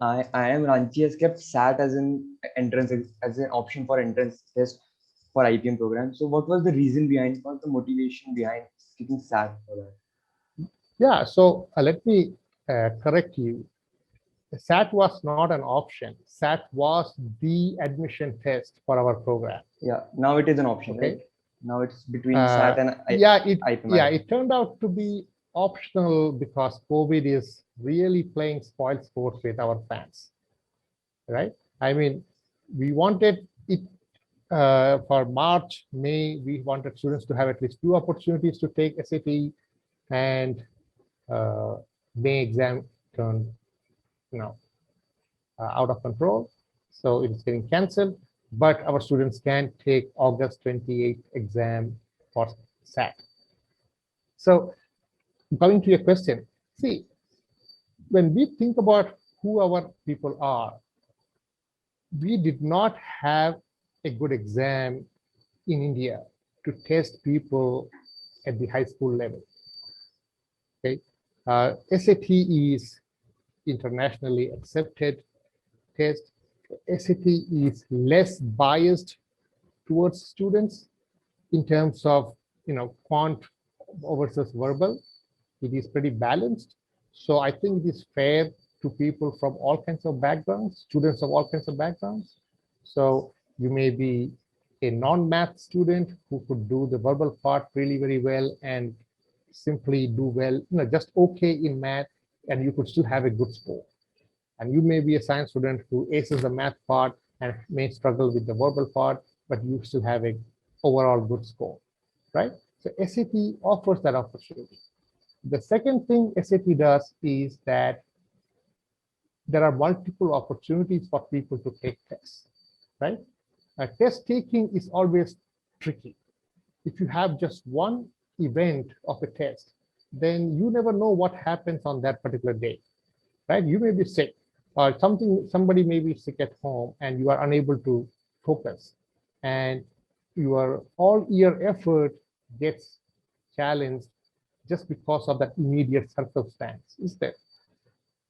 IIM Ranchi has kept SAT as an entrance as an option for entrance test for IPM program. So what was the reason behind, what was the motivation behind keeping SAT for that? Yeah, so let me correct you. SAT was not an option. SAT was the admission test for our program. Yeah, now it is an option, right? Okay. Now it's between SAT and IPMAT. It turned out to be optional because COVID is really playing spoil sport with our fans, right? I mean, we wanted it for March, May. We wanted students to have at least 2 opportunities to take SAT, and uh, May exam turned, you know, out of control. So it's getting canceled, but our students can take August 28th exam for SAT. So coming to your question, see, when we think about who our people are, we did not have a good exam in India to test people at the high school level. Okay, SAT is internationally accepted test. SAT is less biased towards students in terms of quant versus verbal. It is pretty balanced. So I think it is fair to people from all kinds of backgrounds, students of all kinds of backgrounds. So you may be a non-math student who could do the verbal part really very well and simply do well, just okay in math, and you could still have a good score. And you may be a science student who aces the math part and may struggle with the verbal part, but you still have a overall good score, right? So SAT offers that opportunity. The second thing SAT does is that there are multiple opportunities for people to take tests, right? Test taking is always tricky. If you have just one event of a test, then you never know what happens on that particular day, right? You may be sick, or somebody may be sick at home, and you are unable to focus, and your all year effort gets challenged just because of that immediate circumstance, is there?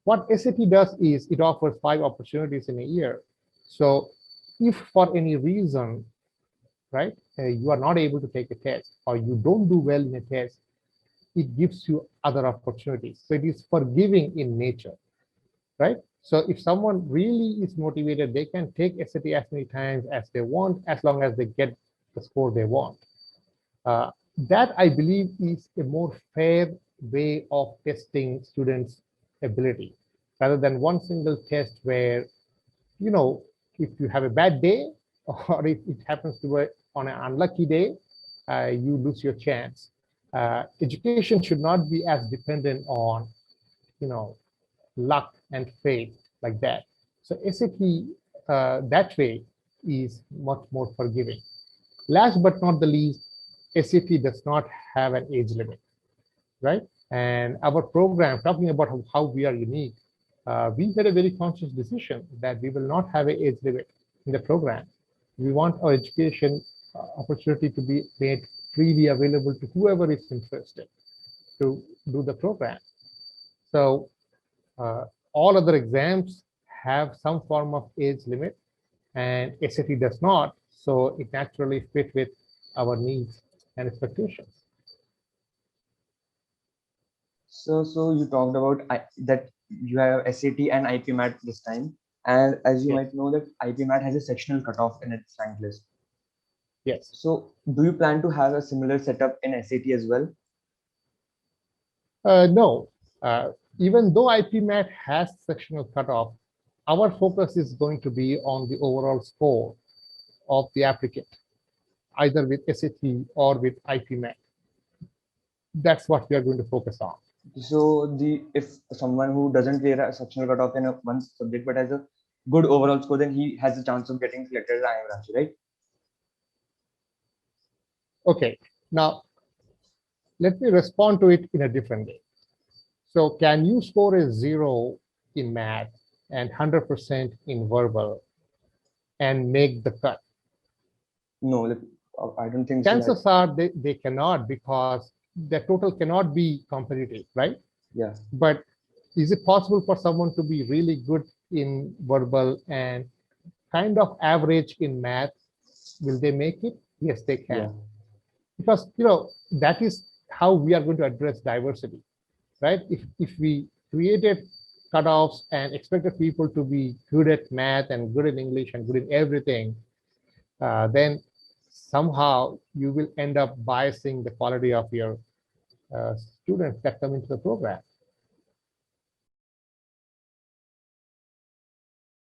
What SAT does is it offers 5 opportunities in a year. So if for any reason, right, you are not able to take a test, or you don't do well in a test, it gives you other opportunities. So it is forgiving in nature, right? So if someone really is motivated, they can take SAT as many times as they want, as long as they get the score they want. That, I believe, is a more fair way of testing students' ability, rather than one single test where, if you have a bad day, or if it happens to be on an unlucky day, you lose your chance. Education should not be as dependent on, luck and fate like that. So SAT that way is much more forgiving. Last but not the least, SAT does not have an age limit, right? And our program, talking about how we are unique, we made a very conscious decision that we will not have an age limit in the program. We want our education opportunity to be made freely available to whoever is interested to do the program. So all other exams have some form of age limit, and SAT does not. So it naturally fit with our needs and expectations. So you talked about that you have SAT and IPMAT this time, and as you Yes. might know that IPMAT has a sectional cutoff in its rank list. Yes. So do you plan to have a similar setup in SAT as well? No. Even though IPMAT has sectional cutoff, our focus is going to be on the overall score of the applicant, either with SAT or with IPMAT. That's what we are going to focus on. So if someone who doesn't clear a sectional cutoff in one subject but has a good overall score, then he has a chance of getting selected as IIM Ranchi, right? Okay. Now, let me respond to it in a different way. So can you score a 0 in math and 100% in verbal and make the cut? No, I don't think so. Chances are they cannot, because the total cannot be competitive, right? Yeah. But is it possible for someone to be really good in verbal and kind of average in math, will they make it? Yes, they can. Yeah. Because that is how we are going to address diversity, right? If we created cutoffs and expected people to be good at math and good in English and good in everything, then somehow you will end up biasing the quality of your students that come into the program.